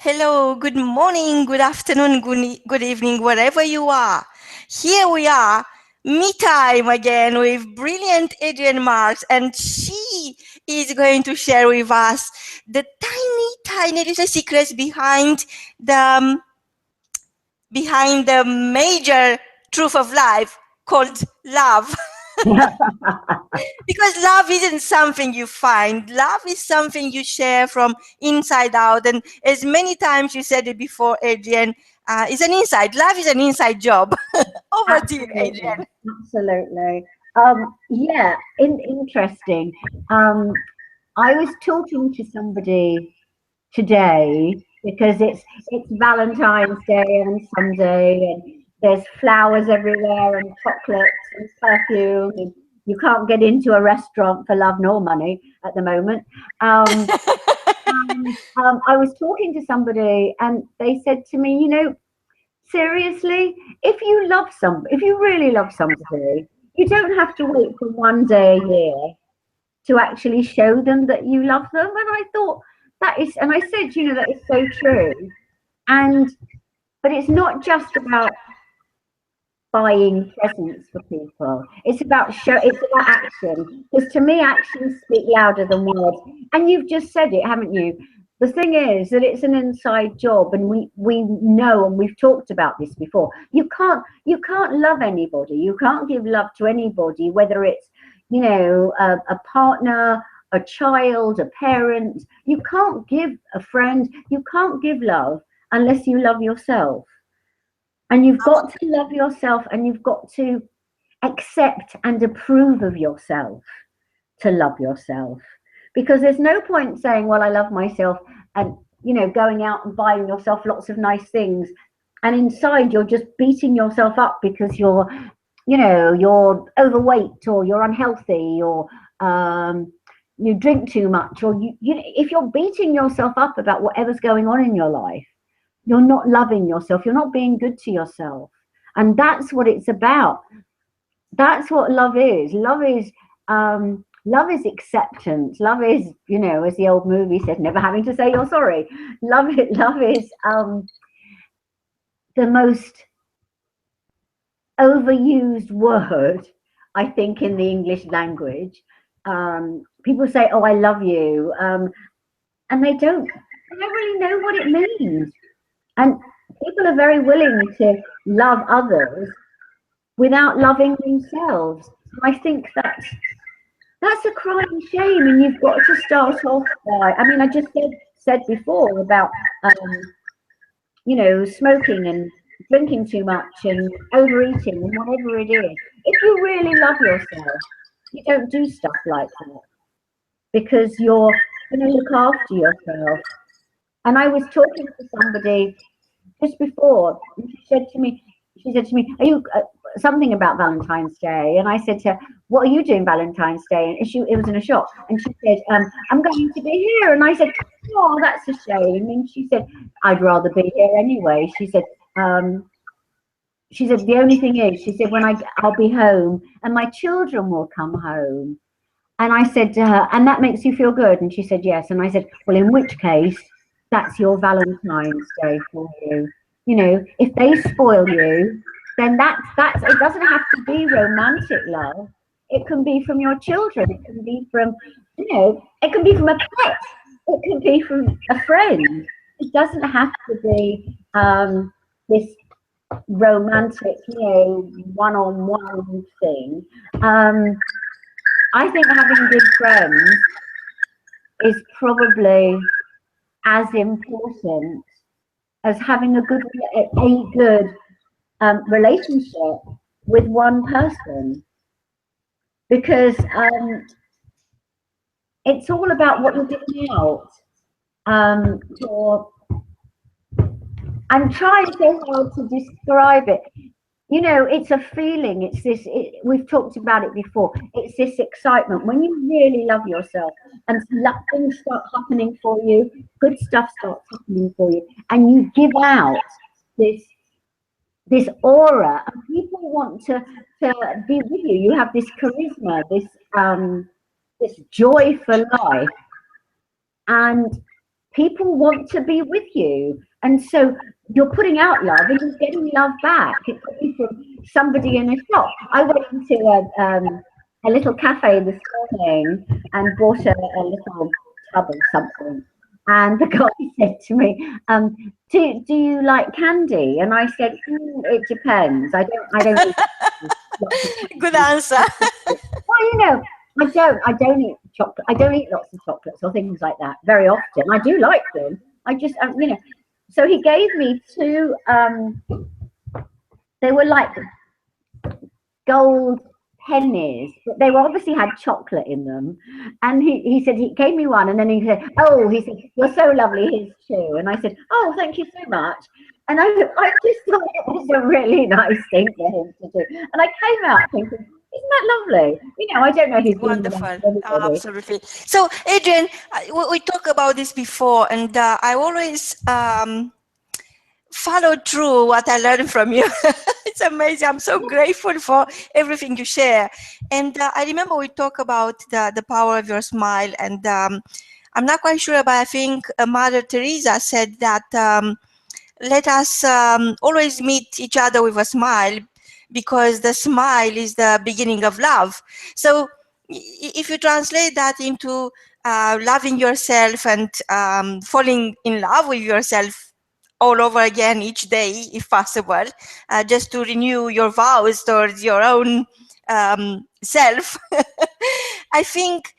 Hello, good morning, good afternoon, good evening, wherever you are. Here we are, me time again with brilliant Adrienne Marks, and she is going to share with us the tiny little secrets the behind the major truth of life called love. Because love isn't something you find. Love is something you share from inside out. And as many times you said it before, Adrienne, it's an inside. Love is an inside job. Over to you, Absolutely, Adrienne. absolutely. Yeah, interesting. I was talking to somebody today because it's Valentine's Day on Sunday, and there's flowers everywhere and chocolates and perfume, and you can't get into a restaurant for love nor money at the moment. Um, I was talking to somebody, and they said to me, seriously, if you really love somebody, you don't have to wait for one day a year to actually show them that you love them. And I thought and I said, that is so true. And, but it's not just about buying presents for people. It's about action. Because to me, actions speak louder than words. And you've just said it, haven't you? The thing is that it's an inside job, and we know, and we've talked about this before. You can't love anybody. You can't give love to anybody, whether it's a partner, a child, a parent. You can't give a friend. You can't give love unless you love yourself. And you've got to love yourself, and you've got to accept and approve of yourself to love yourself. Because there's no point saying, well, I love myself, and going out and buying yourself lots of nice things, and inside you're just beating yourself up because you're overweight, or you're unhealthy, or you drink too much, or if you're beating yourself up about whatever's going on in your life, you're not loving yourself, you're not being good to yourself. And that's what it's about. That's what love is. Love is acceptance. Love is, as the old movie said, never having to say you're sorry. Love is the most overused word, I think, in the English language. People say, oh, I love you, and they don't really know what it means. And people are very willing to love others without loving themselves. I think that's a crying shame, and you've got to start off by. I mean, I just said before about smoking and drinking too much and overeating and whatever it is. If you really love yourself, you don't do stuff like that because you're going to look after yourself. And I was talking to somebody just before, and she said to me, "Are you something about Valentine's Day?" And I said to her, "What are you doing Valentine's Day?" And it was in a shop, and she said, "I'm going to be here." And I said, "Oh, that's a shame." And she said, "I'd rather be here anyway." Um, she said, "The only thing is," she said, I'll be home, and my children will come home." And I said to her, "And that makes you feel good?" And she said, "Yes." And I said, "Well, in which case, that's your Valentine's Day for you. If they spoil you, then that's it doesn't have to be romantic love. It can be from your children. It can be from, it can be from a pet. It can be from a friend. It doesn't have to be this romantic, one-on-one thing. I think having good friends is probably as important as having a good relationship with one person, because it's all about what you're giving out. Or I'm trying so hard to describe it. It's a feeling. We've talked about it before. It's this excitement when you really love yourself, and things start happening for you. Good stuff starts happening for you, and you give out this aura, and people want to be with you. You have this charisma, this joy for life, and people want to be with you. And so you're putting out love and you're getting love back. It could be from somebody in a shop. I went into a little cafe this morning and bought a little tub of something. And the guy said to me, do you like candy? And I said, it depends. I don't eat lots of Good candy. answer. Well, I don't eat chocolate. I don't eat lots of chocolates or things like that very often. I do like them. I just, So he gave me two. They were like gold pennies, but they were obviously had chocolate in them. And he said he gave me one, and then he said, "Oh, he said you're so lovely. Here's two." And I said, "Oh, thank you so much." And I just thought it was a really nice thing for him to do. And I came out thinking, isn't that lovely? I don't know if he's doing that Wonderful. for everybody. Absolutely. So, Adrienne, we talked about this before, and I always follow through what I learned from you. It's amazing. I'm so grateful for everything you share. And I remember we talked about the power of your smile, and I'm not quite sure, but I think Mother Teresa said that let us always meet each other with a smile, because the smile is the beginning of love. So if you translate that into loving yourself and falling in love with yourself all over again each day, if possible, just to renew your vows towards your own self. I think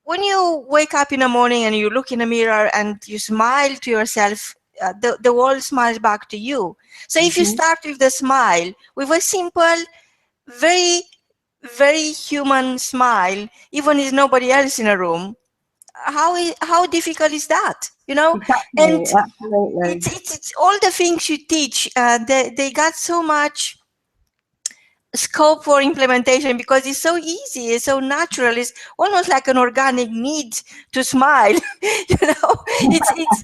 when you wake up in the morning and you look in the mirror and you smile to yourself, the world smiles back to you. So if you Hmm. start with the smile, with a simple, very, very human smile, even if nobody else in a room, how difficult is that? And Exactly, absolutely. it's all the things you teach. They got so much scope for implementation because it's so easy, it's so natural, it's almost like an organic need to smile. It's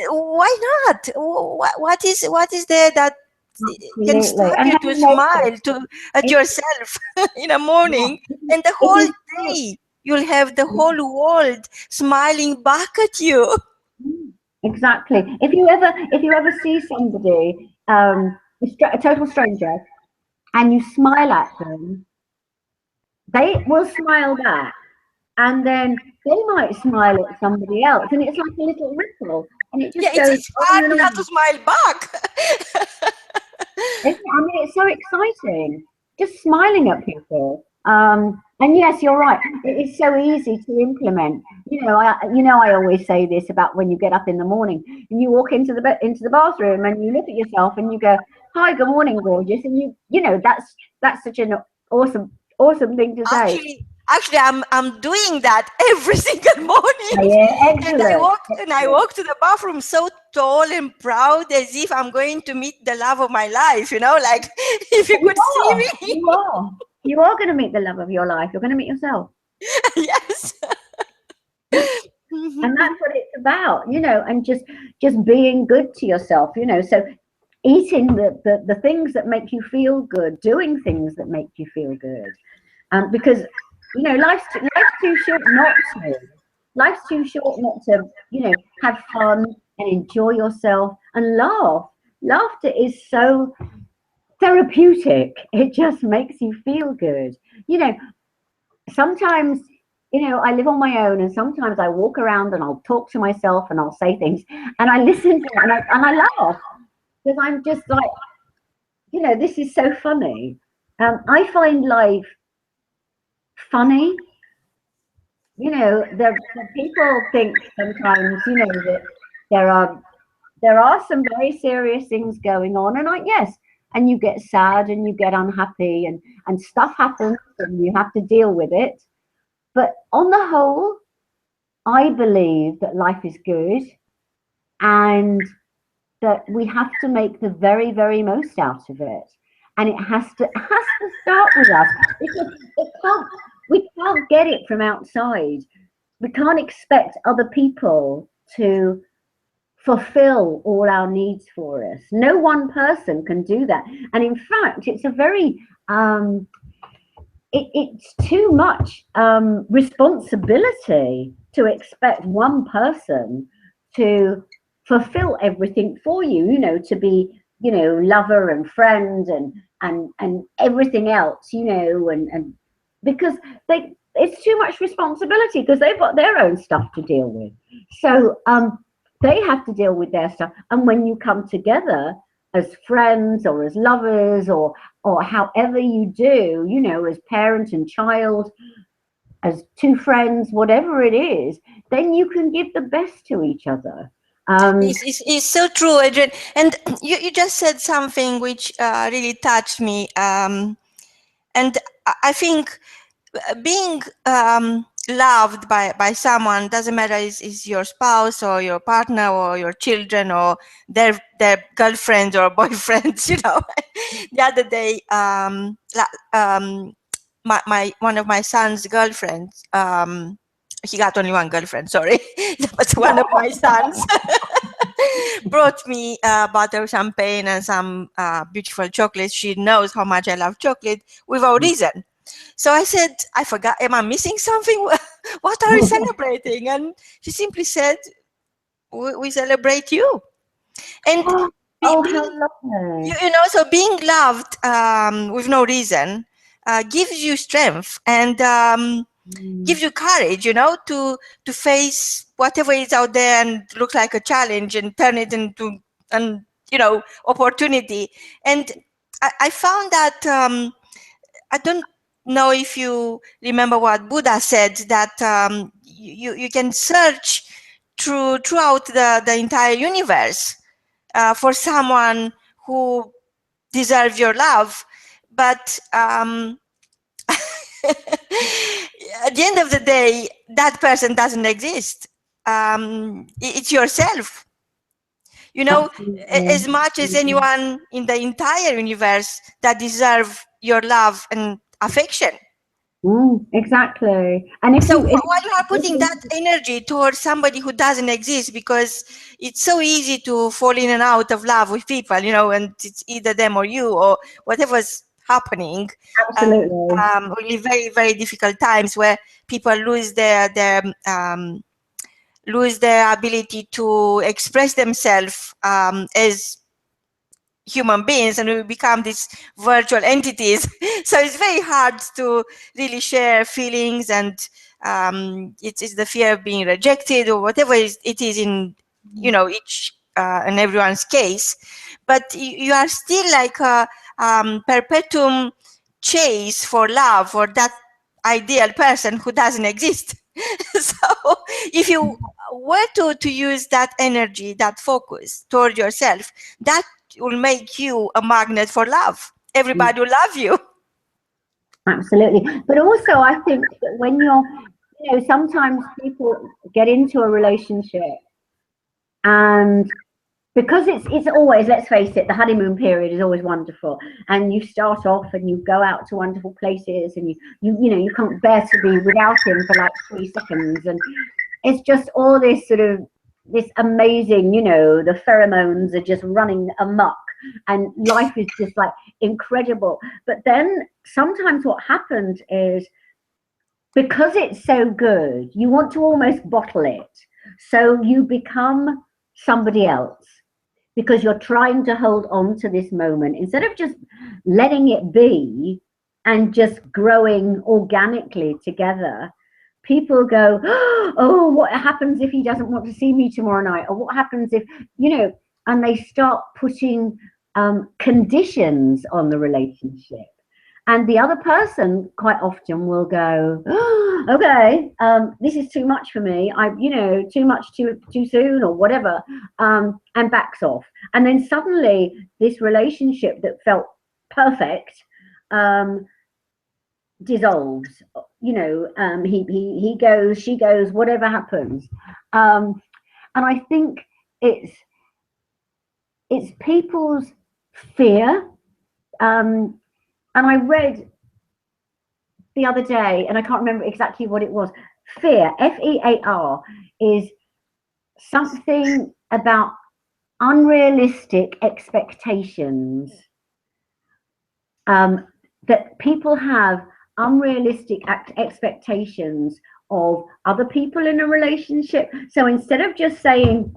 why not? What is there that can Absolutely. stop And you have to you noticed? smile to at yourself in the Yeah, morning, and the if whole you feel, day you'll have the yeah, whole world smiling back at you. exactly. If you ever see somebody, a total stranger, and you smile at them, they will smile back, and then they might smile at somebody else, and it's like a little ripple, and it Yeah, just it's, goes it's on hard and not to on. smile back. It's so exciting, just smiling at people. And yes, you're right. It is so easy to implement. I always say this about when you get up in the morning and you walk into the bathroom and you look at yourself and you go, "Hi, good morning, gorgeous." And that's such an awesome thing to say. Actually, I'm doing that every single morning, Yeah, and I excellent, walk and I excellent. walk to the bathroom so tall and proud, as if I'm going to meet the love of my life. Like if you You could see are, me. you are, you are going to meet the love of your life. You're going to meet yourself. Yes. And that's what it's about, and just being good to yourself, so eating the things that make you feel good, doing things that make you feel good, because life's too short not to. Life's too short not to, have fun and enjoy yourself and laugh. Laughter is so therapeutic. It just makes you feel good. You know, Sometimes, I live on my own, and sometimes I walk around and I'll talk to myself and I'll say things, and I listen to it and I laugh because I'm just like, this is so funny. I find life funny. The people think sometimes, that there are there are some very serious things going on, and yes, and you get sad and you get unhappy, and stuff happens and you have to deal with it. But on the whole, I believe that life is good and that we have to make the very, very most out of it. And it has to start with us because we can't get it from outside. We can't expect other people to fulfill all our needs for us. No one person can do that. And in fact, it's a very it's too much responsibility to expect one person to fulfill everything for you, you know, to be, you know, lover and friend and everything else, you know, and because it's too much responsibility because they've got their own stuff to deal with. So they have to deal with their stuff. And when you come together as friends or as lovers or however you do, you know, as parent and child, as two friends, whatever it is, then you can give the best to each other. It's so true, Adrienne. And you just said something which really touched me. And I think being loved by someone, doesn't matter is your spouse or your partner or your children or their girlfriends or boyfriends, you know. The other day, my one of my son's girlfriends, he got only one girlfriend, sorry, but one of my sons brought me a bottle of champagne and some beautiful chocolates. She knows how much I love chocolate without reason. So I said, I forgot, am I missing something? What are we celebrating? And she simply said, we celebrate you. And Oh, being, how lovely. you know, so being loved with no reason gives you strength and gives you courage, you know, to face whatever is out there and looks like a challenge and turn it into an, you know, opportunity. And I found that I don't know if you remember what Buddha said, that you can search throughout the entire universe for someone who deserves your love, but at the end of the day, that person doesn't exist. It's yourself. You know, as Absolutely. much as anyone in the entire universe that deserve your love and affection. Exactly. And So while you are putting that energy towards somebody who doesn't exist, because it's so easy to fall in and out of love with people, you know, and it's either them or you or whatever's happening. absolutely. Really very, very difficult times where people lose their ability to express themselves as human beings, and we become these virtual entities. So it's very hard to really share feelings, and it's the fear of being rejected or whatever it is in, you know, each and everyone's case. But you are still like a perpetuum chase for love, for that ideal person who doesn't exist. So if you were to use that energy, that focus toward yourself, that will make you a magnet for love. Everybody will love you. Absolutely. But also, I think that when you're, you know, sometimes people get into a relationship and because it's always, let's face it, the honeymoon period is always wonderful, and you start off and you go out to wonderful places and you know you can't bear to be without him for like 3 seconds, and it's just all this sort of this amazing, you know, the pheromones are just running amok and life is just like incredible. But then sometimes what happens is because it's so good, you want to almost bottle it. So you become somebody else because you're trying to hold on to this moment instead of just letting it be and just growing organically together. People go, oh, what happens if he doesn't want to see me tomorrow night? Or what happens if, you know, and they start putting conditions on the relationship. And the other person quite often will go, oh, okay, this is too much for me. You know, too much too soon or whatever, and backs off. And then suddenly this relationship that felt perfect dissolves. You know, he goes, she goes, whatever happens. And I think it's people's fear. And I read the other day, and I can't remember exactly what it was. Fear, FEAR, is something about unrealistic expectations. That people have unrealistic expectations of other people in a relationship. So instead of just saying,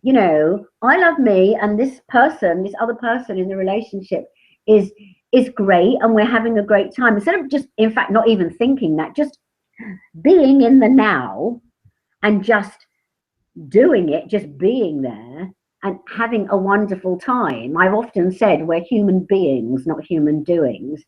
you know, I love me and this person, this other person in the relationship is is great and we're having a great time, instead of just, in fact, not even thinking that, just being in the now and just doing it, just being there and having a wonderful time. I've often said we're human beings, not human doings.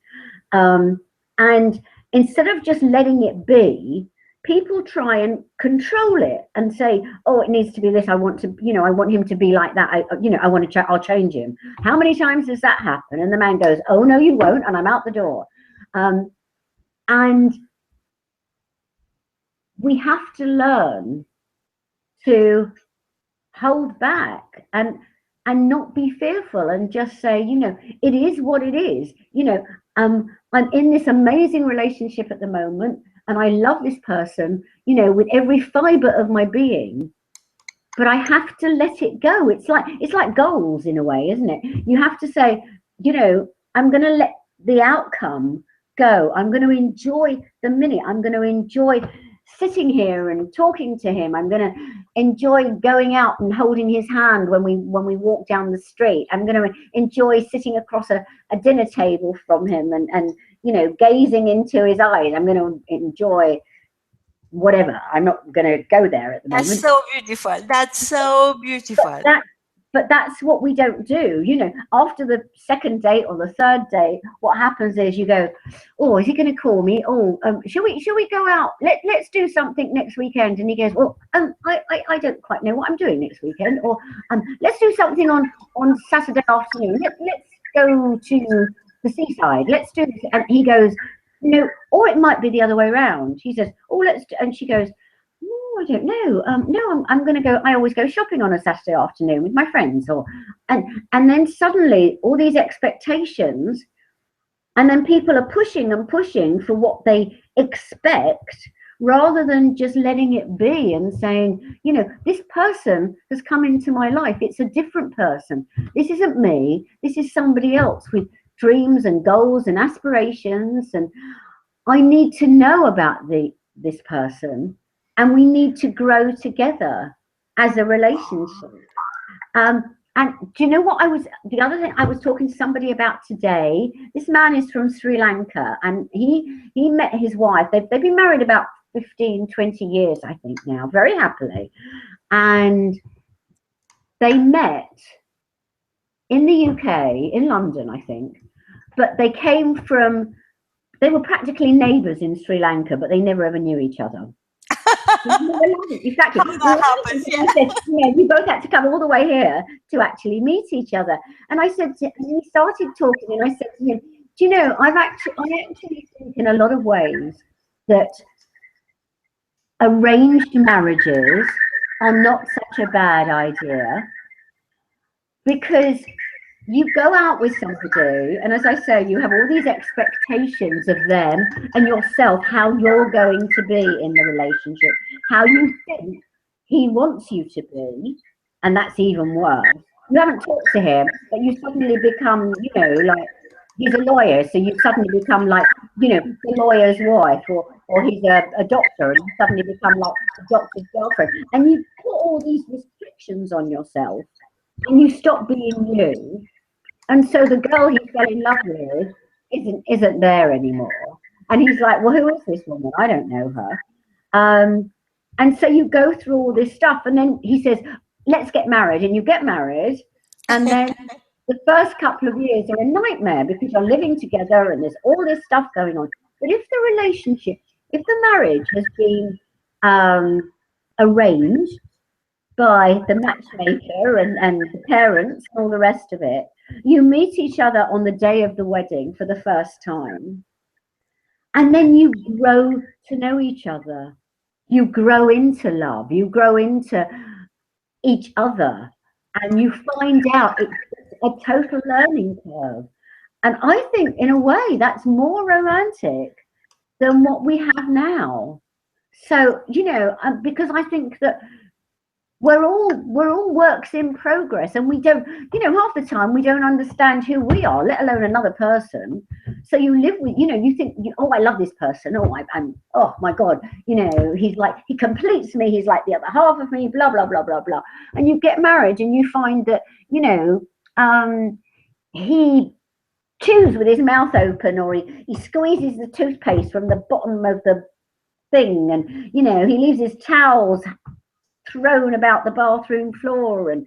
And instead of just letting it be, people try and control it and say, oh, it needs to be this. I want to, you know, I want him to be like that. I want to, I'll change him. How many times does that happen? And the man goes, oh, no, you won't. And I'm out the door. And we have to learn to hold back and not be fearful and just say, you know, it is what it is. You know, I'm in this amazing relationship at the moment and I love this person, you know, with every fiber of my being, but I have to let it go. It's like goals in a way, isn't it? You have to say, you know, I'm going to let the outcome go. I'm going to enjoy the minute. I'm going to enjoy sitting here and talking to him. I'm going to enjoy going out and holding his hand when we walk down the street. I'm going to enjoy sitting across a dinner table from him and you know, gazing into his eyes. I'm going to enjoy whatever. I'm not going to go there at the That's moment. so beautiful. That's so But beautiful. that's what we don't do. You know, after the second date or the third date, what happens is you go, oh, is he going to call me? Oh, shall we go out? Let's do something next weekend. And he goes, well, I don't quite know what I'm doing next weekend. Or let's do something on Saturday afternoon. Let's go to the seaside. Let's do this. And he goes, you know, or it might be the other way around. He says, oh, and she goes, oh, I don't know. No, I'm going to go. I always go shopping on a Saturday afternoon with my friends, and then suddenly all these expectations, and then people are pushing and pushing for what they expect, rather than just letting it be and saying, you know, this person has come into my life. It's a different person. This isn't me. This is somebody else with dreams and goals and aspirations, and I need to know about this person, and we need to grow together as a relationship. And do you know what the other thing I was talking to somebody about today? This man is from Sri Lanka, and he met his wife. They've been married about 15, 20 years, I think now, very happily. And they met in the UK, in London, I think. But they were practically neighbours in Sri Lanka, but they never ever knew each other. Exactly. That happens, yeah. I said, yeah, we both had to come all the way here to actually meet each other. And I said, and we started talking, and I said to him, do you know, I actually think in a lot of ways that arranged marriages are not such a bad idea, because you go out with somebody, and as I say, you have all these expectations of them and yourself, how you're going to be in the relationship, how you think he wants you to be, and that's even worse. You haven't talked to him, but you suddenly become, you know, like he's a lawyer, so you suddenly become like, you know, the lawyer's wife, or he's a doctor, and you suddenly become like the doctor's girlfriend, and you put all these restrictions on yourself, and you stop being you. And so the girl he fell in love with isn't there anymore. And he's like, well, who is this woman? I don't know her. And so you go through all this stuff, and then he says, let's get married. And you get married, and then the first couple of years are a nightmare because you're living together and there's all this stuff going on. But if the marriage has been arranged by the matchmaker and the parents and all the rest of it, you meet each other on the day of the wedding for the first time, and then you grow to know each other. You grow into love. You grow into each other, and you find out it's a total learning curve. And I think, in a way, that's more romantic than what we have now. So, you know, because I think that we're all works in progress, and we don't, half the time we don't understand who we are, let alone another person. So you live with, you think, oh, I love this person, oh, I'm, oh my god, he's like, he completes me, he's like the other half of me, blah blah blah blah blah. And you get married and you find that, he chews with his mouth open, or he squeezes the toothpaste from the bottom of the thing, and he leaves his towels thrown about the bathroom floor, and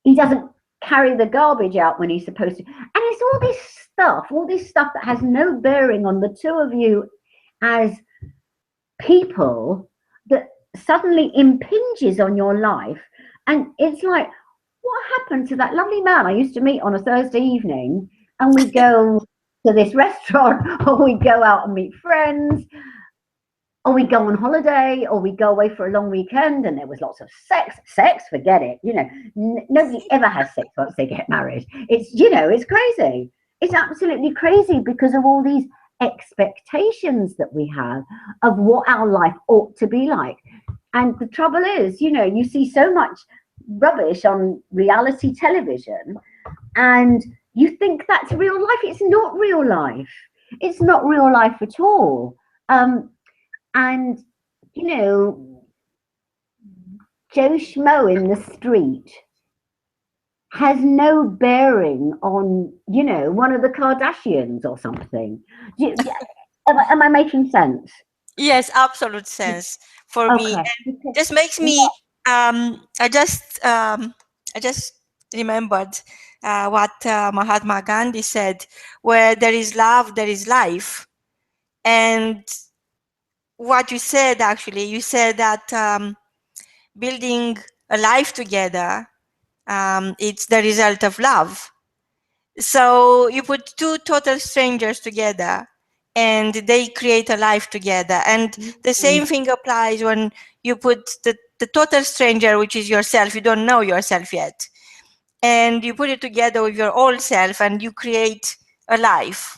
he doesn't carry the garbage out when he's supposed to. And it's all this stuff that has no bearing on the two of you as people, that suddenly impinges on your life. And it's like, what happened to that lovely man I used to meet on a Thursday evening, and we go to this restaurant, or we go out and meet friends, or we go on holiday, or we go away for a long weekend, and there was lots of sex, forget it. Nobody ever has sex once they get married. It's, it's crazy. It's absolutely crazy because of all these expectations that we have of what our life ought to be like. And the trouble is, you see so much rubbish on reality television, and you think that's real life. It's not real life. It's not real life at all. And, Joe Schmo in the street has no bearing on, one of the Kardashians or something. Am I making sense? Yes, absolute sense for me. Okay. And just makes me, I just remembered what Mahatma Gandhi said, where there is love, there is life. And what you said, actually, you said that building a life together, it's the result of love. So you put two total strangers together and they create a life together. And the same thing applies when you put the total stranger, which is yourself, you don't know yourself yet, and you put it together with your old self and you create a life.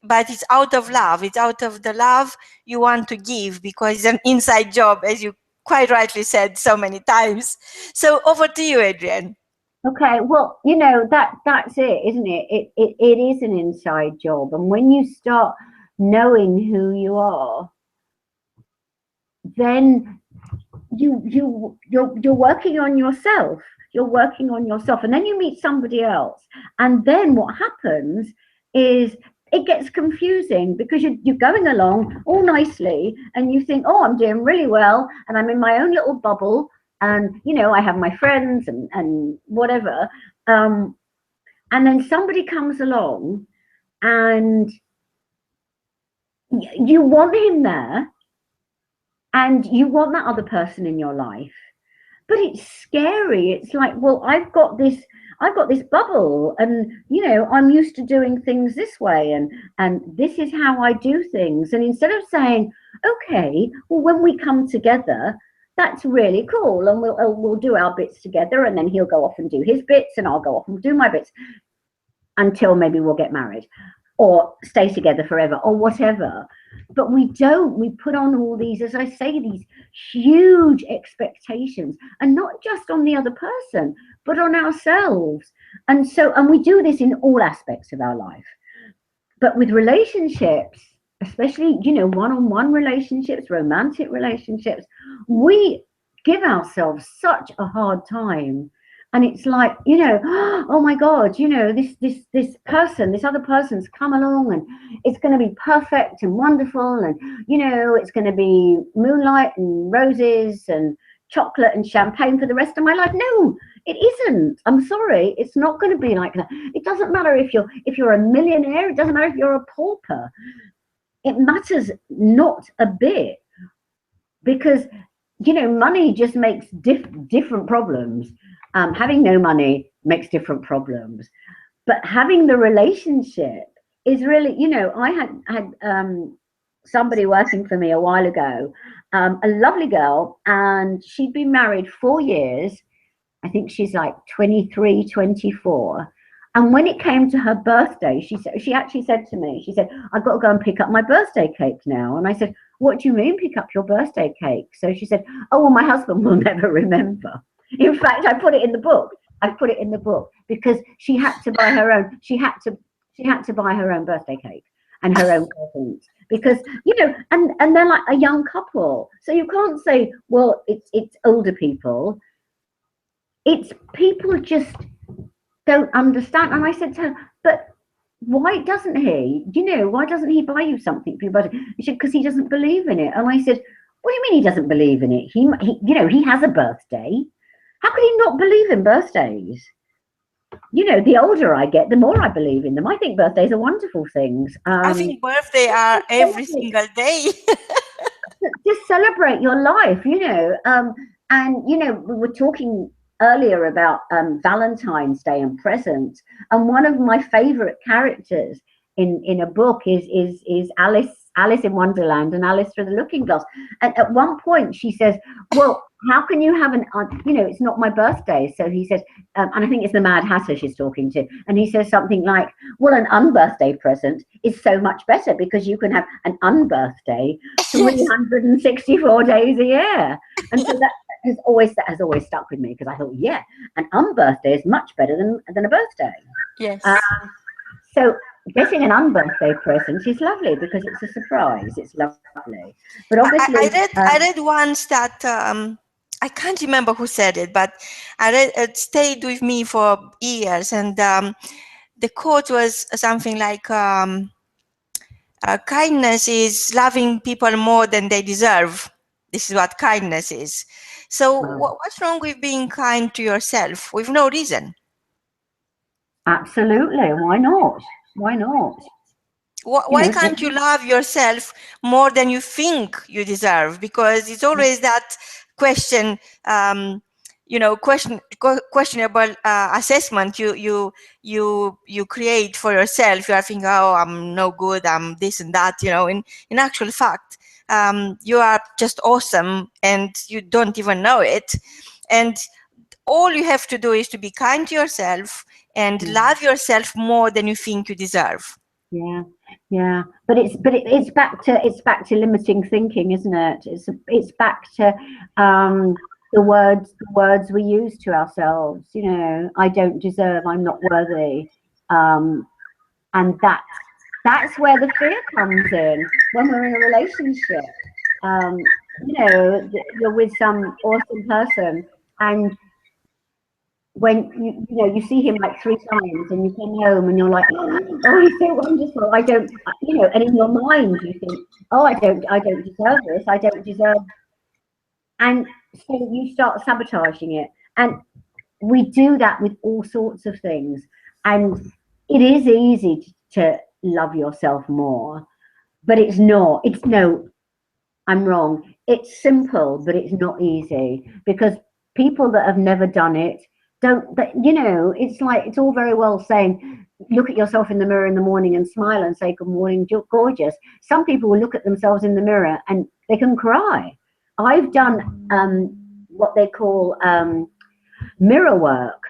But it's out of love. It's out of the love you want to give, because it's an inside job, as you quite rightly said so many times. So over to you, Adrienne. Okay, well, that's it, isn't it? It is an inside job, and when you start knowing who you are, then you're working on yourself. You're working on yourself, and then you meet somebody else, and then what happens is it gets confusing, because you're going along all nicely, and you think, oh, I'm doing really well, and I'm in my own little bubble, and I have my friends and whatever, and then somebody comes along, and you want him there, and you want that other person in your life, but it's scary. It's like, well, I've got this bubble, and I'm used to doing things this way, and this is how I do things. And instead of saying, okay, well, when we come together, that's really cool, and we'll do our bits together, and then he'll go off and do his bits, and I'll go off and do my bits, until maybe we'll get married or stay together forever or whatever. But we don't. We put on all these, as I say, these huge expectations, and not just on the other person, but on ourselves. And we do this in all aspects of our life. But with relationships, especially, one-on-one relationships, romantic relationships, we give ourselves such a hard time. And it's like, oh my God, this person, this other person's come along, and it's going to be perfect and wonderful, and it's going to be moonlight and roses and chocolate and champagne for the rest of my life. No, it isn't. I'm sorry, it's not going to be like that. It doesn't matter if you're a millionaire. It doesn't matter if you're a pauper. It matters not a bit, because money just makes different problems. Having no money makes different problems, but having the relationship is really, I had somebody working for me a while ago, a lovely girl, and she'd been married 4 years. I think she's like 23, 24. And when it came to her birthday, she actually said to me, she said, I've got to go and pick up my birthday cake now. And I said, what do you mean pick up your birthday cake? So she said, oh, well, my husband will never remember. In fact, I put it in the book. I put it in the book because she had to buy her own. She had to buy her own birthday cake and her own presents because and they're like a young couple. So you can't say, well, it's older people. It's people just don't understand. And I said to her, but why doesn't he? Why doesn't he buy you something for your birthday? She said, because he doesn't believe in it. And I said, what do you mean he doesn't believe in it? He has a birthday. How can he not believe in birthdays? The older I get, the more I believe in them. I think birthdays are wonderful things. I think birthday are every single day. Just celebrate your life, and we were talking earlier about Valentine's Day and presents, and one of my favorite characters in a book is Alice in Wonderland and Alice Through the Looking Glass. And at one point she says, well, how can you have it's not my birthday. So he says, and I think it's the Mad Hatter she's talking to, and he says something like, well, an unbirthday present is so much better because you can have an unbirthday 364 days a year. And so that has always stuck with me, because I thought, yeah, an unbirthday is much better than a birthday. Yes. So getting an unbirthday present is lovely because it's a surprise. It's lovely. But obviously, I read once that I can't remember who said it, but I read it stayed with me for years, and the quote was something like, kindness is loving people more than they deserve. This is what kindness is. So what's wrong with being kind to yourself with no reason? Absolutely. Why not? Why not? Why can't you love yourself more than you think you deserve? Because it's always that question, questionable assessment you create for yourself. You are thinking, oh, I'm no good, I'm this and that. In actual fact, you are just awesome, and you don't even know it. And all you have to do is to be kind to yourself and love yourself more than you think you deserve. Yeah, but it's back to limiting thinking, isn't it? It's back to the words we use to ourselves. I don't deserve, I'm not worthy, and that's where the fear comes in when we're in a relationship. You're with some awesome person, and when you see him like 3 times, and you come home and you're like, oh, he's so wonderful. I don't, and in your mind you think, oh, I don't deserve this. I don't deserve, and so you start sabotaging it. And we do that with all sorts of things. And it is easy to love yourself more, but it's not. I'm wrong. It's simple, but it's not easy, because people that have never done it it's like, it's all very well saying, look at yourself in the mirror in the morning and smile and say, good morning, gorgeous. Some people will look at themselves in the mirror and they can cry. I've done what they call mirror work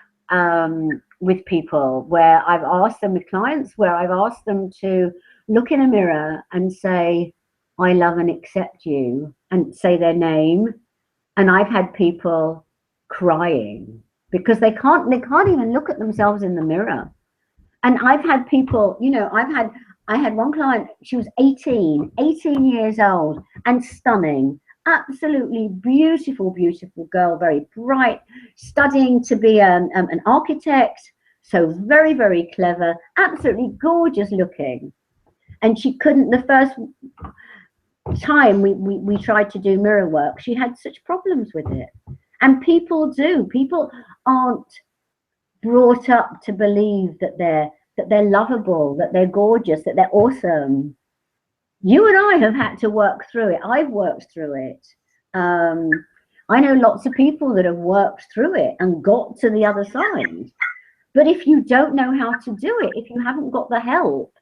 with people, where I've asked them, with clients, where I've asked them to look in a mirror and say, I love and accept you, and say their name. And I've had people crying because they can't even look at themselves in the mirror. And I've had people, I had one client, she was 18 years old and stunning, absolutely beautiful girl, very bright, studying to be an architect, so very, very clever, absolutely gorgeous looking. And she couldn't, the first time we tried to do mirror work, she had such problems with it. And people aren't brought up to believe that they're lovable, that they're gorgeous, that they're awesome. You and I have had to work through it. I've worked through it. I know lots of people that have worked through it and got to the other side. But if you don't know how to do it, if you haven't got the help,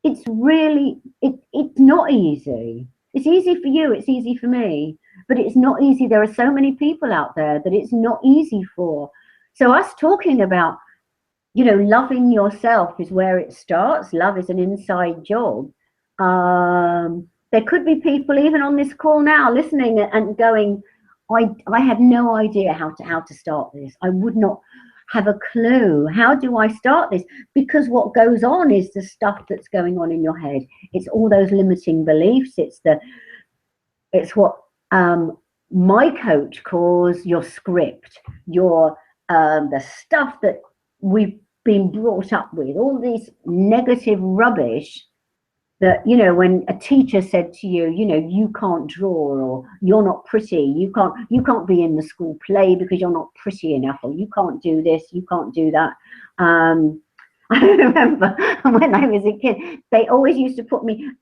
it's not easy. It's easy for you, it's easy for me, but it's not easy. There are so many people out there that it's not easy for. So us talking about loving yourself is where it starts. Love is an inside job. There could be people even on this call now listening and going, I have no idea how to start this. I would not have a clue. How do I start this? Because what goes on is the stuff that's going on in your head. It's all those limiting beliefs. It's what my coach calls your script, your the stuff that we've been brought up with, all this negative rubbish that, when a teacher said to you, you can't draw, or you're not pretty, you can't be in the school play because you're not pretty enough, or you can't do this, you can't do that. I remember when I was a kid, they always used to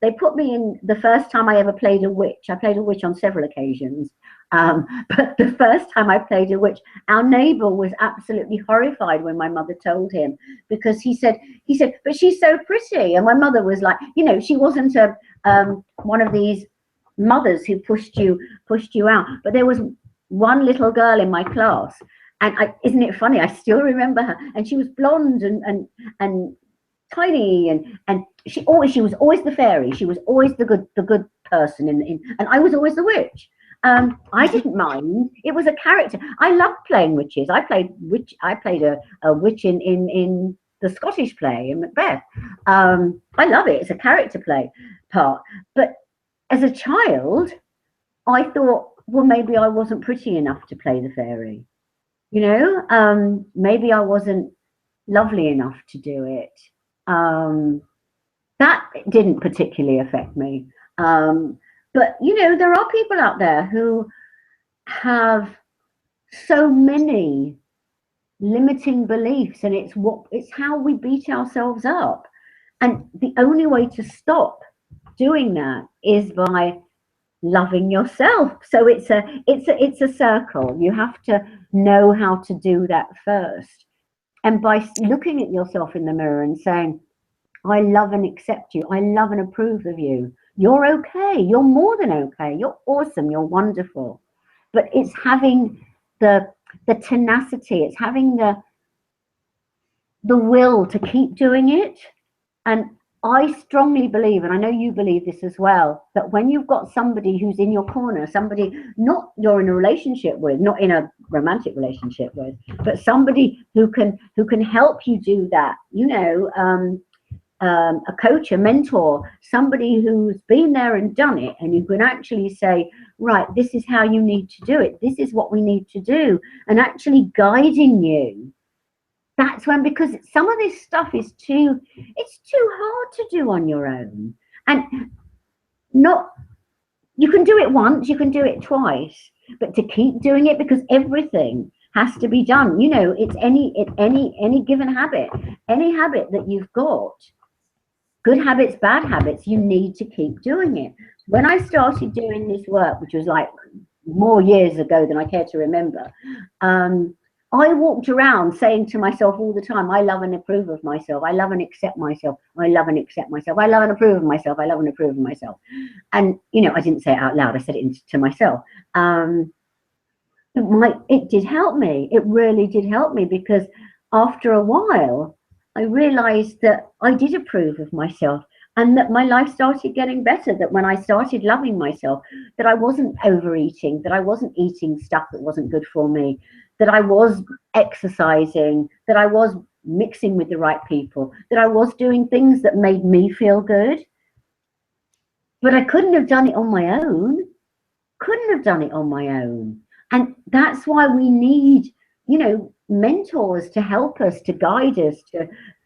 they put me in the first time I ever played a witch. I played a witch on several occasions. But the first time I played a witch, our neighbor was absolutely horrified when my mother told him, because he said, but she's so pretty. And my mother was like, she wasn't one of these mothers who pushed you out. But there was one little girl in my class, and isn't it funny? I still remember her, and she was blonde and tiny, and she was always the fairy. She was always the good person, and I was always the witch. I didn't mind. It was a character. I loved playing witches. I played a witch in the Scottish play in Macbeth. I love it. It's a character play part. But as a child, I thought, well, maybe I wasn't pretty enough to play the fairy. Maybe I wasn't lovely enough to do it. That didn't particularly affect me. But there are people out there who have so many limiting beliefs, and it's how we beat ourselves up. And the only way to stop doing that is by loving yourself. So it's a circle. You have to know how to do that first. And by looking at yourself in the mirror and saying, I love and accept you. I love and approve of you. You're okay. You're more than okay. You're awesome. You're wonderful. But it's having the tenacity. It's having the will to keep doing it. And I strongly believe, and I know you believe this as well, that when you've got somebody who's in your corner, somebody not you're in a relationship with, not in a romantic relationship with, but somebody who can help you do that, a coach, a mentor, somebody who's been there and done it, and you can actually say, right, this is how you need to do it. This is what we need to do, and actually guiding you. That's when, because some of this stuff it's too hard to do on your own, and you can do it once, you can do it twice, but to keep doing it, because everything has to be done. It's any given habit, any habit that you've got. Good habits, bad habits, you need to keep doing it. When I started doing this work, which was like more years ago than I care to remember, I walked around saying to myself all the time, I love and approve of myself. I love and accept myself. I love and accept myself. I love and approve of myself. I love and approve of myself. And, I didn't say it out loud. I said it to myself. It did help me. It really did help me, because after a while, I realized that I did approve of myself, and that my life started getting better, that when I started loving myself, that I wasn't overeating, that I wasn't eating stuff that wasn't good for me, that I was exercising, that I was mixing with the right people, that I was doing things that made me feel good. But I couldn't have done it on my own. And that's why we need, mentors to help us, to guide us,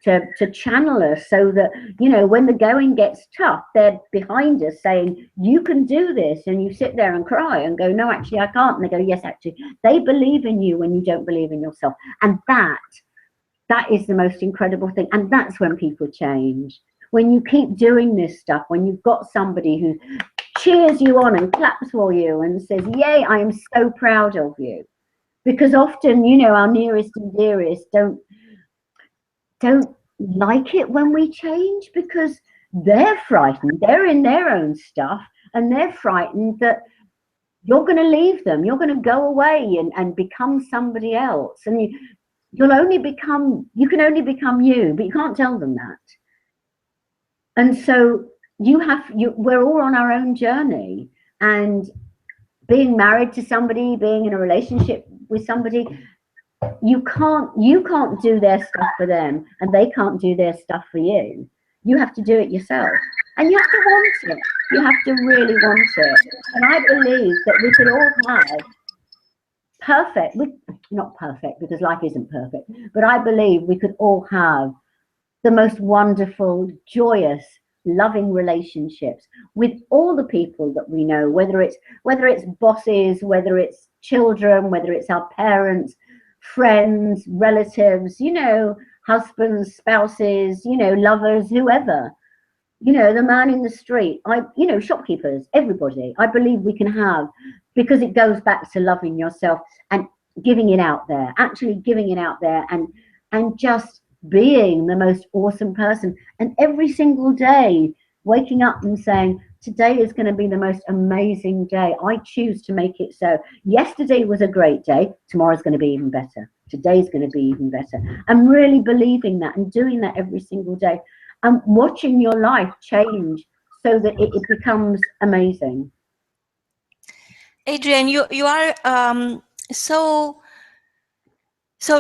to channel us, so that, when the going gets tough, they're behind us saying, you can do this. And you sit there and cry and go, no, actually, I can't. And they go, yes, actually. They believe in you when you don't believe in yourself. And that is the most incredible thing. And that's when people change. When you keep doing this stuff, when you've got somebody who cheers you on and claps for you and says, yay, I am so proud of you. Because often, our nearest and dearest don't like it when we change, because they're frightened. They're in their own stuff, and they're frightened that you're going to leave them. You're going to go away and become somebody else. And you can only become you, but you can't tell them that. And so we're all on our own journey, and being married to somebody, being in a relationship with somebody, you can't do their stuff for them, and they can't do their stuff for you. You have to do it yourself, and you have to want it. You have to really want it. And I believe that we could all have perfect, not perfect because life isn't perfect, but I believe we could all have the most wonderful, joyous, loving relationships with all the people that we know, whether it's bosses, whether it's children, whether it's our parents, friends, relatives, husbands, spouses, lovers, whoever, the man in the street, shopkeepers, everybody. I believe we can have, because it goes back to loving yourself and giving it out there, actually giving it out there, and just being the most awesome person. And every single day, waking up and saying, today is going to be the most amazing day. I choose to make it so. Yesterday was a great day. Tomorrow's going to be even better. Today's going to be even better. I'm really believing that and doing that every single day, and watching your life change so that it becomes amazing. Adrienne, you are so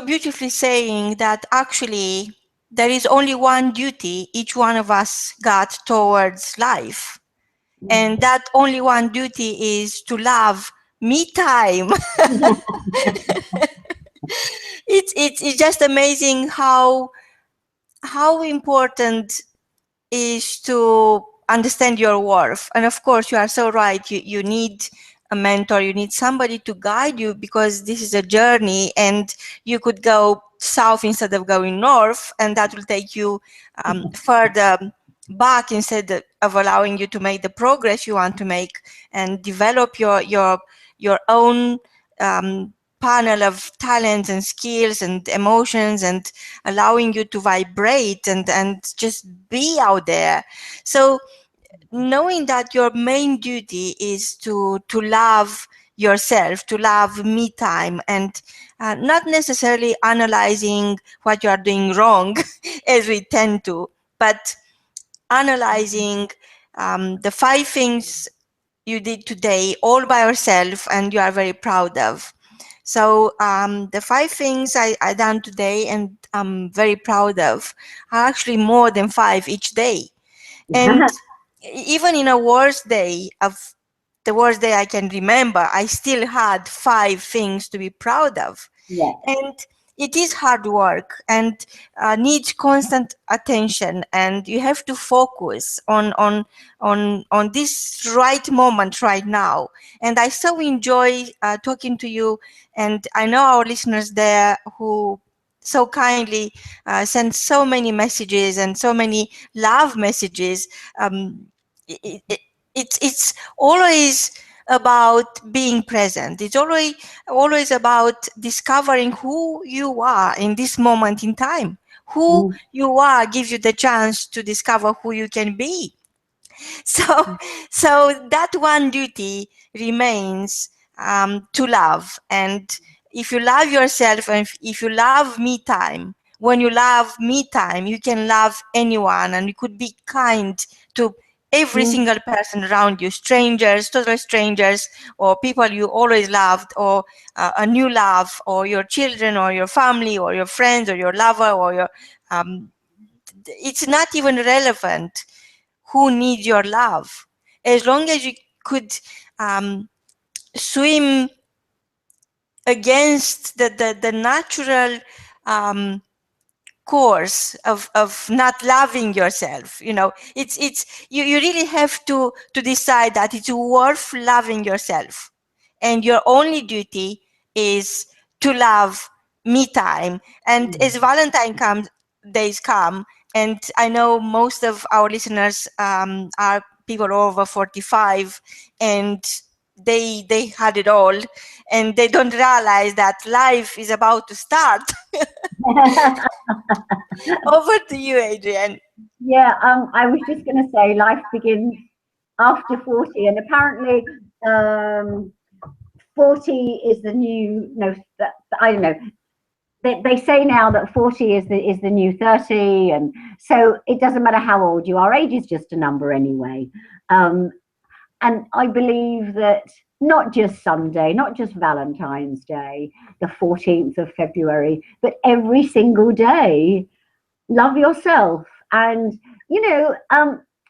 beautifully saying that actually there is only one duty each one of us got towards life, and that only one duty is to love me time. It's just amazing how important is to understand your worth. And of course, you are so right. You need a mentor, you need somebody to guide you, because this is a journey and you could go south instead of going north, and that will take you further back instead of allowing you to make the progress you want to make and develop your own panel of talents and skills and emotions, and allowing you to vibrate and just be out there. So knowing that your main duty is to love yourself, to love me time, and not necessarily analyzing what you are doing wrong as we tend to, but analyzing the 5 things you did today all by yourself and you are very proud of. So the 5 things I done today and I'm very proud of are actually more than 5 each day. And even in a worst day, of the worst day I can remember, I still had 5 things to be proud of. Yeah. And it is hard work and needs constant attention, and you have to focus on this right moment right now. And I so enjoy talking to you, and I know our listeners there who so kindly send so many messages and so many love messages. It, it, it's always about being present. It's always about discovering who you are in this moment in time. Who you are gives you the chance to discover who you can be. So, so that one duty remains to love. And if you love yourself and if you love me time, when you love me time, you can love anyone, and you could be kind to every single person around you, strangers, total strangers, or people you always loved, or a new love, or your children, or your family, or your friends, or your lover, or your it's not even relevant who needs your love, as long as you could swim against the natural course of not loving yourself. It's you really have to decide that it's worth loving yourself, and your only duty is to love me time. And as Valentine days come, and I know most of our listeners are people over 45, and they had it all, and they don't realize that life is about to start. Over to you, Adrienne. Yeah, I was just going to say life begins after 40, and apparently 40 is the new, no, I don't know. they say now that 40 is the new 30, and so it doesn't matter how old you are. Age is just a number anyway. Um, and I believe that not just Sunday, not just Valentine's Day, the 14th of February, but every single day, love yourself. And,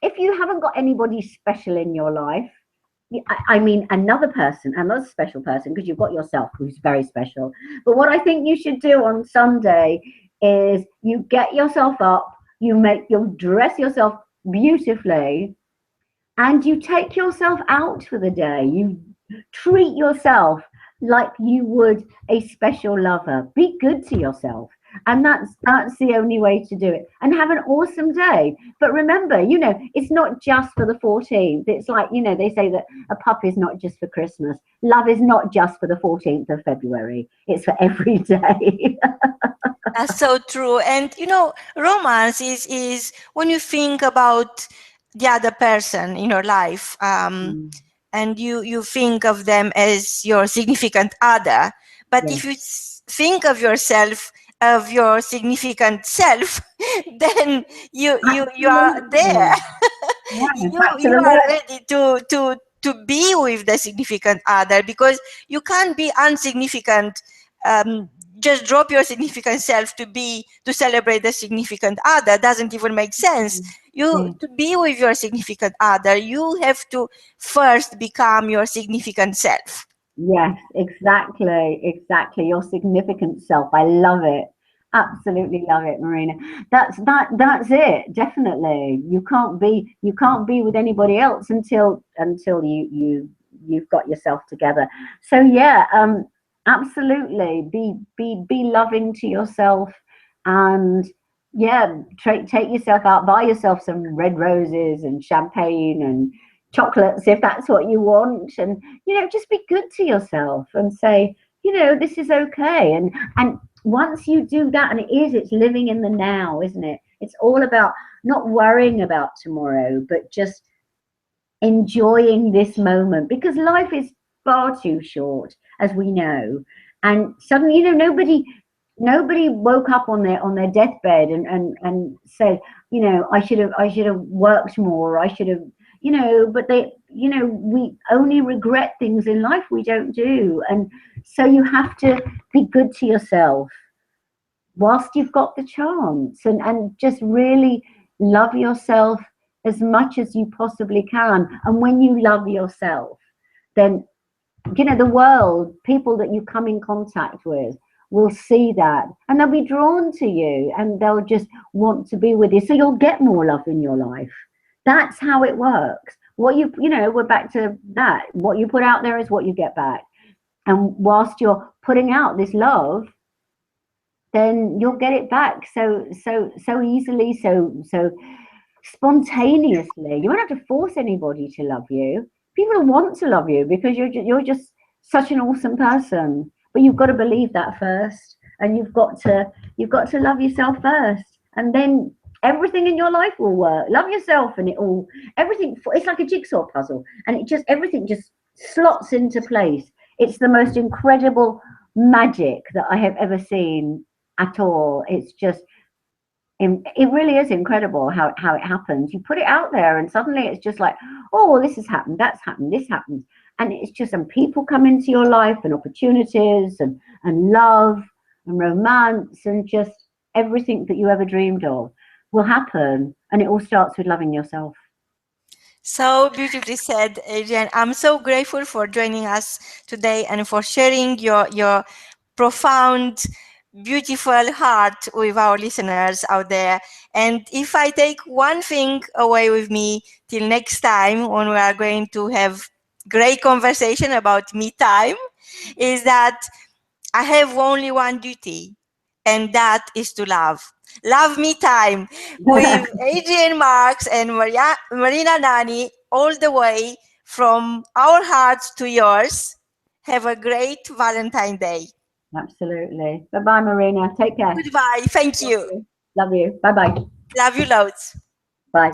if you haven't got anybody special in your life, I mean, another person, another special person, because you've got yourself, who's very special. But what I think you should do on Sunday is you get yourself up, you'll dress yourself beautifully, and you take yourself out for the day. You treat yourself like you would a special lover. Be good to yourself. And that's the only way to do it. And have an awesome day. But remember, it's not just for the 14th. It's like, they say that a pup is not just for Christmas. Love is not just for the 14th of February. It's for every day. That's so true. And romance is when you think about the other person in your life, Mm, and you think of them as your significant other. But yes, if you think of yourself, of your significant self, then you are there. absolutely. Yeah, back to You the are work. ready to be with the significant other, because you can't be unsignificant. Just drop your significant self to celebrate the significant other doesn't even make sense. You Yeah. To be with your significant other, you have to first become your significant self. Yes, exactly, exactly. Your significant self. I love it. Absolutely love it, Marina. That's it. Definitely. You can't be with anybody else until you've got yourself together. So yeah, absolutely. Be loving to yourself, and yeah, take yourself out, buy yourself some red roses and champagne and chocolates if that's what you want, and just be good to yourself and say, this is okay. And once you do that, and it's living in the now, isn't it? It's all about not worrying about tomorrow, but just enjoying this moment, because life is far too short, as we know. And suddenly, nobody woke up on their deathbed and said, I should have worked more, I should have, but we only regret things in life we don't do. And so you have to be good to yourself whilst you've got the chance, and just really love yourself as much as you possibly can. And when you love yourself, then the world, people that you come in contact with, will see that, and they'll be drawn to you, and they'll just want to be with you, so you'll get more love in your life. That's how it works. We're back to that. What you put out there is what you get back. And whilst you're putting out this love, then you'll get it back so easily, so spontaneously. You won't have to force anybody to love you. People want to love you because you're just such an awesome person. But you've got to believe that first, and you've got to love yourself first, and then everything in your life will work. Love yourself, and everything. It's like a jigsaw puzzle, and everything just slots into place. It's the most incredible magic that I have ever seen at all. It's just it really is incredible how it happens. You put it out there, and suddenly it's just like, oh, well, this has happened, that's happened, this happens, and it's just, and people come into your life, and opportunities, and love, and romance, and just everything that you ever dreamed of will happen. And it all starts with loving yourself. So beautifully said, Adrienne. I'm so grateful for joining us today and for sharing your profound, beautiful heart with our listeners out there. And if I take one thing away with me till next time, when we are going to have great conversation about me time, is that I have only one duty, and that is to love. Love Me Time with Adrienne Marks and Marina Nani, all the way from our hearts to yours. Have a great Valentine Day. Absolutely. Bye bye, Marina. Take care. Goodbye. Thank Love you. you. Love you. Bye bye. Love you loads. Bye.